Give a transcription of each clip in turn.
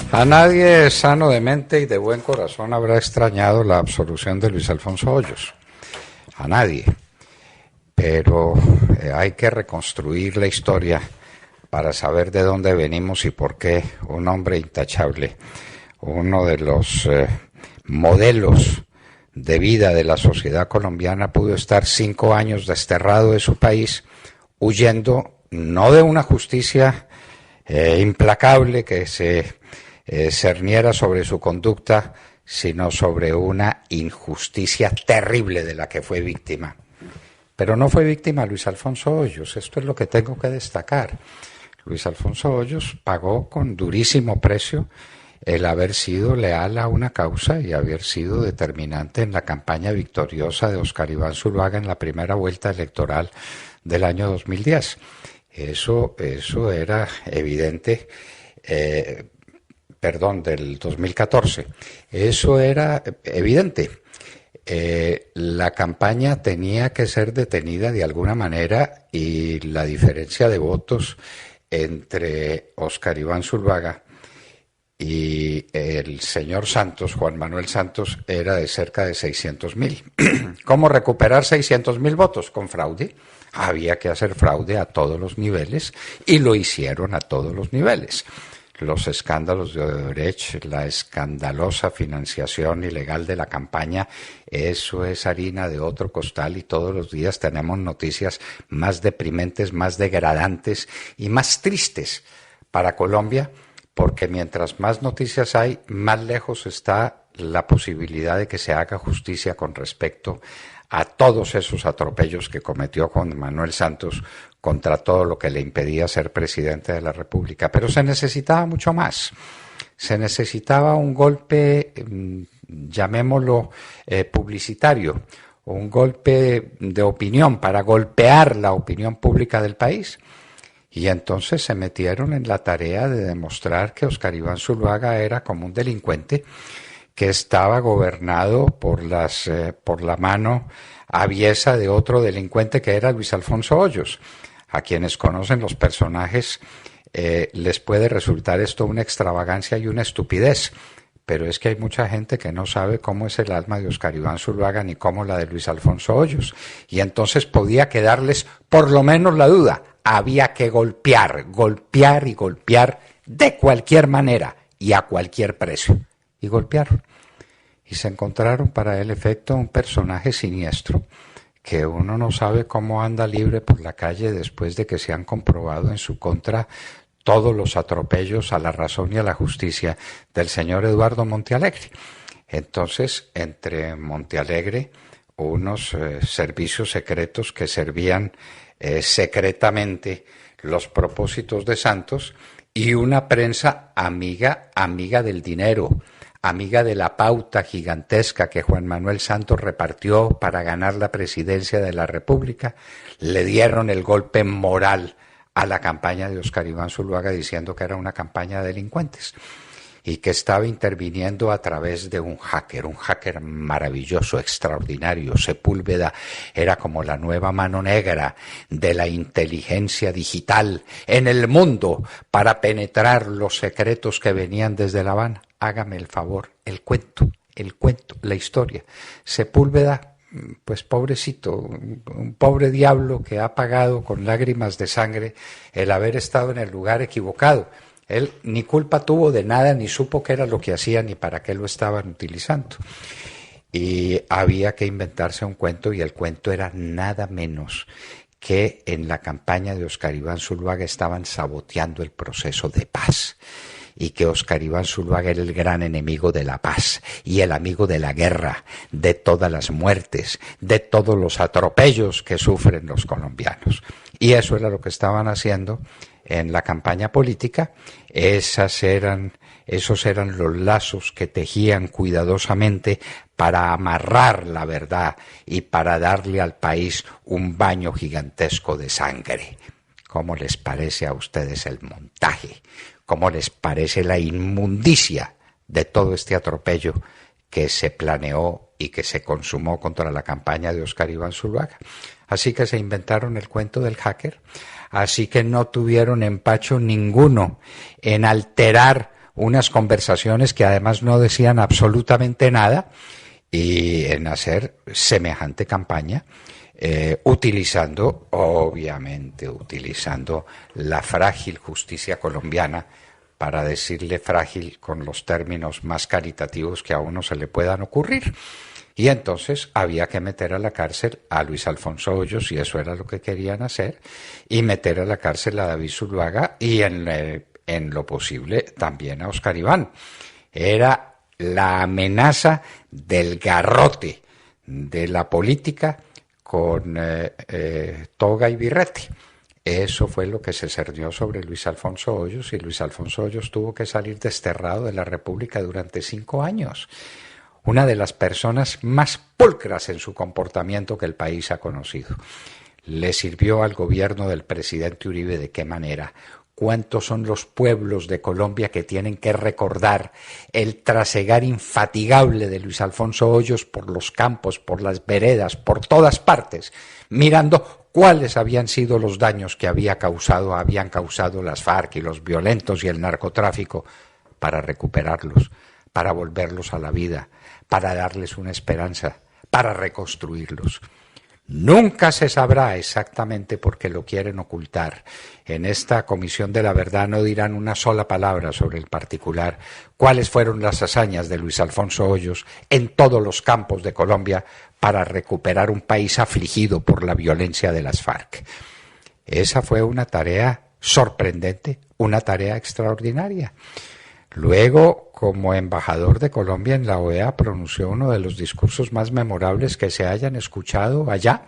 A nadie sano de mente y de buen corazón habrá extrañado la absolución de Luis Alfonso Hoyos. A nadie. Pero hay que reconstruir la historia para saber de dónde venimos y por qué un hombre intachable, uno de los modelos de vida de la sociedad colombiana, pudo estar 5 años desterrado de su país, huyendo no de una justicia implacable que se cerniera sobre su conducta, sino sobre una injusticia terrible de la que fue víctima. Pero no fue víctima Luis Alfonso Hoyos, esto es lo que tengo que destacar. Luis Alfonso Hoyos pagó con durísimo precio el haber sido leal a una causa y haber sido determinante en la campaña victoriosa de Óscar Iván Zuluaga en la primera vuelta electoral del año 2010. Eso era evidente, del 2014. Eso era evidente. La campaña tenía que ser detenida de alguna manera y la diferencia de votos entre Óscar Iván Zuluaga y el señor Santos, Juan Manuel Santos, era de cerca de 600.000. ¿Cómo recuperar 600.000 votos? Con fraude. Había que hacer fraude a todos los niveles y lo hicieron a todos los niveles. Los escándalos de Odebrecht, la escandalosa financiación ilegal de la campaña, eso es harina de otro costal y todos los días tenemos noticias más deprimentes, más degradantes y más tristes para Colombia, porque mientras más noticias hay, más lejos está la posibilidad de que se haga justicia con respecto a todos esos atropellos que cometió Juan Manuel Santos contra todo lo que le impedía ser presidente de la República. Pero se necesitaba mucho más. Se necesitaba un golpe, llamémoslo publicitario, un golpe de opinión para golpear la opinión pública del país. Y entonces se metieron en la tarea de demostrar que Óscar Iván Zuluaga era como un delincuente que estaba gobernado por la mano aviesa de otro delincuente que era Luis Alfonso Hoyos. A quienes conocen los personajes les puede resultar esto una extravagancia y una estupidez, pero es que hay mucha gente que no sabe cómo es el alma de Óscar Iván Zuluaga ni cómo la de Luis Alfonso Hoyos, y entonces podía quedarles por lo menos la duda. Había que golpear de cualquier manera y a cualquier precio. Y golpearon. Y se encontraron para el efecto un personaje siniestro que uno no sabe cómo anda libre por la calle después de que se han comprobado en su contra todos los atropellos a la razón y a la justicia del señor Eduardo Montealegre. Entonces, entre Montealegre, unos servicios secretos que servían secretamente los propósitos de Santos, y una prensa amiga del dinero, amiga de la pauta gigantesca que Juan Manuel Santos repartió para ganar la presidencia de la República, le dieron el golpe moral a la campaña de Óscar Iván Zuluaga diciendo que era una campaña de delincuentes y que estaba interviniendo a través de un hacker maravilloso, extraordinario. Sepúlveda era como la nueva mano negra de la inteligencia digital en el mundo para penetrar los secretos que venían desde La Habana. Hágame el favor, el cuento, la historia. Sepúlveda, pues pobrecito, un pobre diablo que ha pagado con lágrimas de sangre el haber estado en el lugar equivocado. Él ni culpa tuvo de nada, ni supo qué era lo que hacía, ni para qué lo estaban utilizando. Y había que inventarse un cuento, y el cuento era nada menos que en la campaña de Óscar Iván Zuluaga estaban saboteando el proceso de paz, y que Óscar Iván Zuluaga era el gran enemigo de la paz y el amigo de la guerra, de todas las muertes, de todos los atropellos que sufren los colombianos. Y eso era lo que estaban haciendo en la campaña política. Esos eran los lazos que tejían cuidadosamente para amarrar la verdad y para darle al país un baño gigantesco de sangre. ¿Cómo les parece a ustedes el montaje? ¿Cómo les parece la inmundicia de todo este atropello que se planeó y que se consumó contra la campaña de Óscar Iván Zuluaga? Así que se inventaron el cuento del hacker, así que no tuvieron empacho ninguno en alterar unas conversaciones que además no decían absolutamente nada, y en hacer semejante campaña, obviamente utilizando la frágil justicia colombiana, para decirle frágil con los términos más caritativos que a uno se le puedan ocurrir. Y entonces había que meter a la cárcel a Luis Alfonso Hoyos, y eso era lo que querían hacer, y meter a la cárcel a David Zuluaga y en lo posible también a Oscar Iván. Era la amenaza del garrote de la política con toga y birrete. Eso fue lo que se cernió sobre Luis Alfonso Hoyos, y Luis Alfonso Hoyos tuvo que salir desterrado de la República durante 5 años. Una de las personas más pulcras en su comportamiento que el país ha conocido. Le sirvió al gobierno del presidente Uribe de qué manera. ¿Cuántos son los pueblos de Colombia que tienen que recordar el trasegar infatigable de Luis Alfonso Hoyos por los campos, por las veredas, por todas partes, mirando cuáles habían sido los daños que habían causado las FARC y los violentos y el narcotráfico, para recuperarlos, para volverlos a la vida, para darles una esperanza, para reconstruirlos? Nunca se sabrá exactamente por qué lo quieren ocultar. En esta Comisión de la Verdad no dirán una sola palabra sobre el particular, cuáles fueron las hazañas de Luis Alfonso Hoyos en todos los campos de Colombia para recuperar un país afligido por la violencia de las FARC. Esa fue una tarea sorprendente, una tarea extraordinaria. Luego, como embajador de Colombia en la OEA, pronunció uno de los discursos más memorables que se hayan escuchado allá,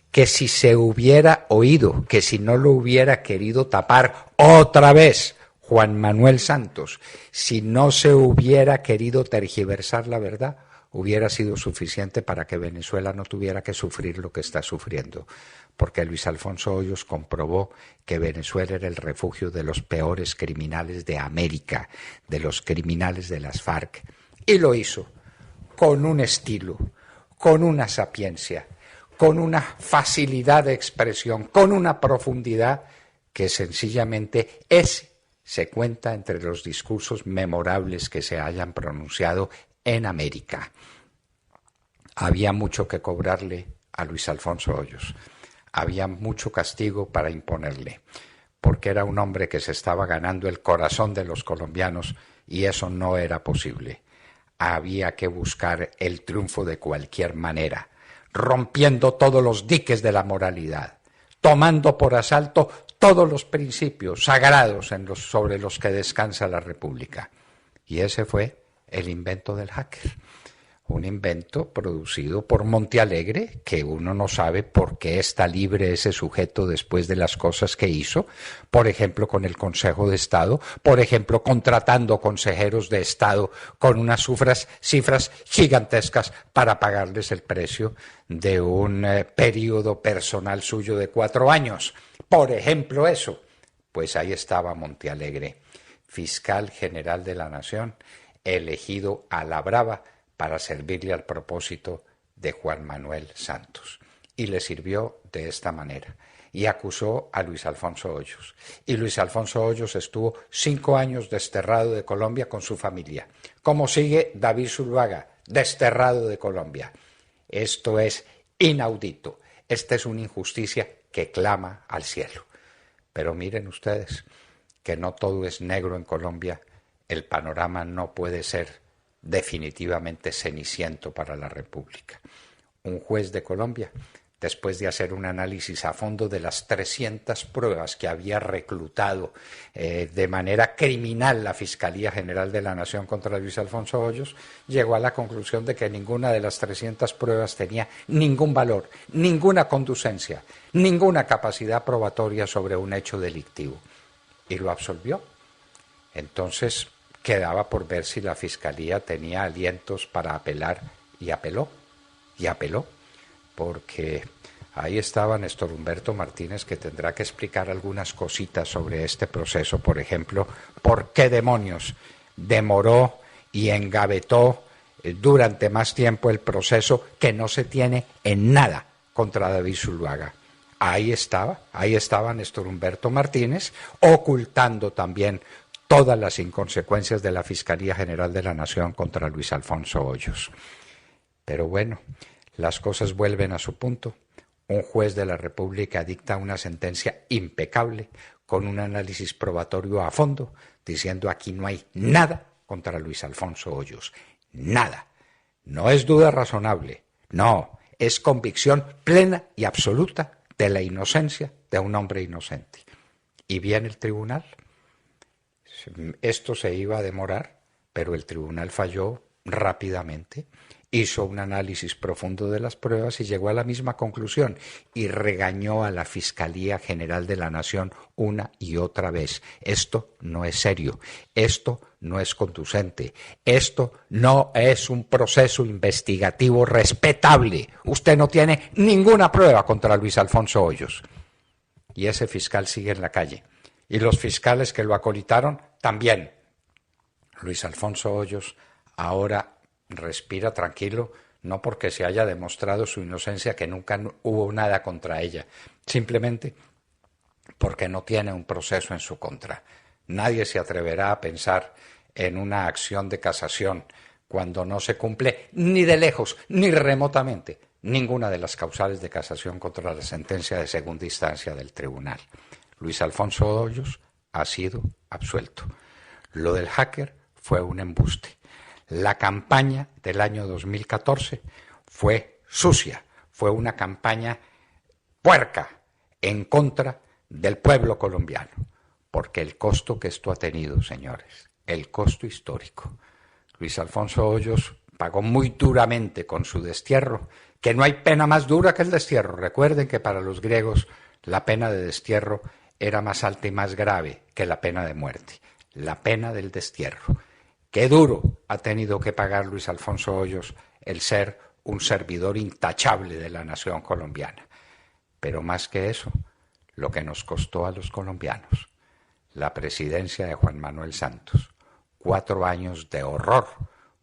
que si se hubiera oído, que si no lo hubiera querido tapar otra vez Juan Manuel Santos, si no se hubiera querido tergiversar la verdad, hubiera sido suficiente para que Venezuela no tuviera que sufrir lo que está sufriendo, porque Luis Alfonso Hoyos comprobó que Venezuela era el refugio de los peores criminales de América, de los criminales de las FARC, y lo hizo con un estilo, con una sapiencia, con una facilidad de expresión, con una profundidad que sencillamente se cuenta entre los discursos memorables que se hayan pronunciado en América. Había mucho que cobrarle a Luis Alfonso Hoyos. Había mucho castigo para imponerle, porque era un hombre que se estaba ganando el corazón de los colombianos, y eso no era posible. Había que buscar el triunfo de cualquier manera, rompiendo todos los diques de la moralidad, tomando por asalto todos los principios sagrados sobre los que descansa la República. Y ese fue el invento del hacker. Un invento producido por Montealegre, que uno no sabe por qué está libre ese sujeto después de las cosas que hizo, por ejemplo con el Consejo de Estado, por ejemplo contratando consejeros de Estado con unas cifras gigantescas para pagarles el precio de un periodo personal suyo de 4 años. Por ejemplo eso. Pues ahí estaba Montealegre, fiscal general de la Nación, elegido a la brava para servirle al propósito de Juan Manuel Santos. Y le sirvió de esta manera. Y acusó a Luis Alfonso Hoyos. Y Luis Alfonso Hoyos estuvo 5 años desterrado de Colombia con su familia. Como sigue David Zuluaga, desterrado de Colombia. Esto es inaudito. Esta es una injusticia que clama al cielo. Pero miren ustedes que no todo es negro en Colombia. El panorama no puede ser definitivamente ceniciento para la República. Un juez de Colombia, después de hacer un análisis a fondo de las 300 pruebas que había reclutado de manera criminal la Fiscalía General de la Nación contra Luis Alfonso Hoyos, llegó a la conclusión de que ninguna de las 300 pruebas tenía ningún valor, ninguna conducencia, ninguna capacidad probatoria sobre un hecho delictivo. Y lo absolvió. Entonces quedaba por ver si la Fiscalía tenía alientos para apelar, y apeló, porque ahí estaba Néstor Humberto Martínez, que tendrá que explicar algunas cositas sobre este proceso. Por ejemplo, ¿por qué demonios demoró y engavetó durante más tiempo el proceso que no se tiene en nada contra David Zuluaga? Ahí estaba Néstor Humberto Martínez, ocultando también todas las inconsecuencias de la Fiscalía General de la Nación contra Luis Alfonso Hoyos. Pero bueno, las cosas vuelven a su punto. Un juez de la República dicta una sentencia impecable con un análisis probatorio a fondo, diciendo aquí no hay nada contra Luis Alfonso Hoyos. Nada. No es duda razonable. No, es convicción plena y absoluta de la inocencia de un hombre inocente. Y viene el tribunal. Esto se iba a demorar, pero el tribunal falló rápidamente, hizo un análisis profundo de las pruebas y llegó a la misma conclusión y regañó a la Fiscalía General de la Nación una y otra vez. Esto no es serio, esto no es conducente, esto no es un proceso investigativo respetable. Usted no tiene ninguna prueba contra Luis Alfonso Hoyos. Y ese fiscal sigue en la calle. Y los fiscales que lo acolitaron también. Luis Alfonso Hoyos ahora respira tranquilo, no porque se haya demostrado su inocencia, que nunca hubo nada contra ella, simplemente porque no tiene un proceso en su contra. Nadie se atreverá a pensar en una acción de casación cuando no se cumple ni de lejos, ni remotamente, ninguna de las causales de casación contra la sentencia de segunda instancia del tribunal. Luis Alfonso Hoyos ha sido absuelto. Lo del hacker fue un embuste. La campaña del año 2014 fue sucia, fue una campaña puerca en contra del pueblo colombiano, porque el costo que esto ha tenido, señores, el costo histórico. Luis Alfonso Hoyos pagó muy duramente con su destierro, que no hay pena más dura que el destierro. Recuerden que para los griegos la pena de destierro era más alta y más grave que la pena de muerte, la pena del destierro. Qué duro ha tenido que pagar Luis Alfonso Hoyos el ser un servidor intachable de la nación colombiana. Pero más que eso, lo que nos costó a los colombianos, la presidencia de Juan Manuel Santos, 4 años de horror,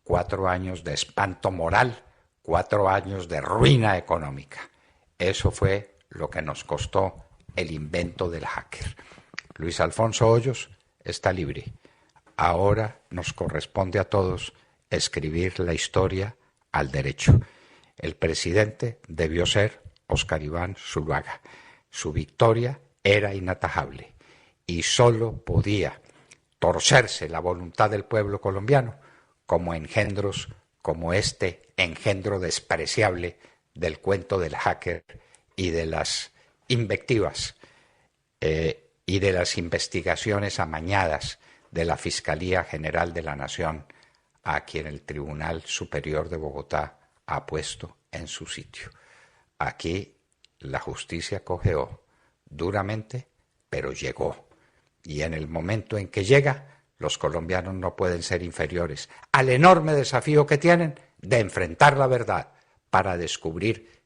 4 años de espanto moral, 4 años de ruina económica. Eso fue lo que nos costó el invento del hacker. Luis Alfonso Hoyos está libre. Ahora nos corresponde a todos escribir la historia al derecho. El presidente debió ser Óscar Iván Zuluaga. Su victoria era inatajable y solo podía torcerse la voluntad del pueblo colombiano como engendros, como este engendro despreciable del cuento del hacker y de las invectivas y de las investigaciones amañadas de la Fiscalía General de la Nación, a quien el Tribunal Superior de Bogotá ha puesto en su sitio. Aquí la justicia cojeó duramente, pero llegó. Y en el momento en que llega, los colombianos no pueden ser inferiores al enorme desafío que tienen de enfrentar la verdad para descubrir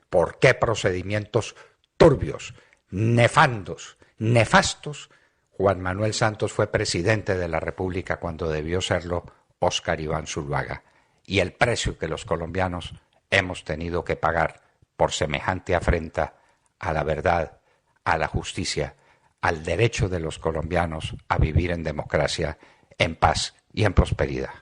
por qué procedimientos turbios, nefandos, nefastos, Juan Manuel Santos fue presidente de la República cuando debió serlo Óscar Iván Zuluaga, y el precio que los colombianos hemos tenido que pagar por semejante afrenta a la verdad, a la justicia, al derecho de los colombianos a vivir en democracia, en paz y en prosperidad.